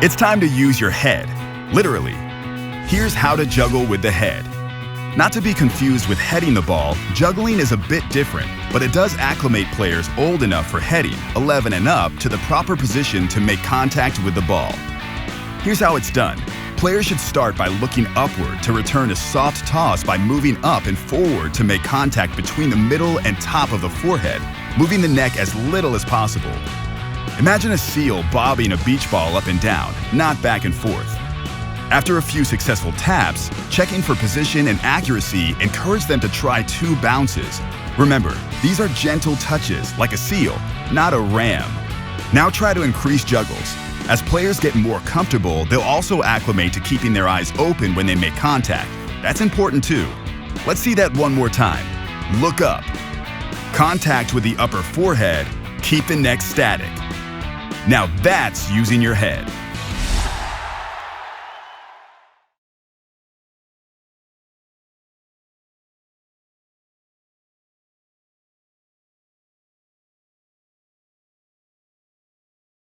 It's time to use your head, literally. Here's how to juggle with the head. Not to be confused with heading the ball, juggling is a bit different, but it does acclimate players old enough for heading, 11 and up, to the proper position to make contact with the ball. Here's how it's done. Players should start by looking upward to return a soft toss by moving up and forward to make contact between the middle and top of the forehead, moving the neck as little as possible. Imagine a seal bobbing a beach ball up and down, not back and forth. After a few successful taps, checking for position and accuracy, encourage them to try 2 bounces. Remember, these are gentle touches, like a seal, not a ram. Now try to increase juggles. As players get more comfortable, they'll also acclimate to keeping their eyes open when they make contact. That's important too. Let's see that one more time. Look up. Contact with the upper forehead. Keep the neck static. Now that's using your head.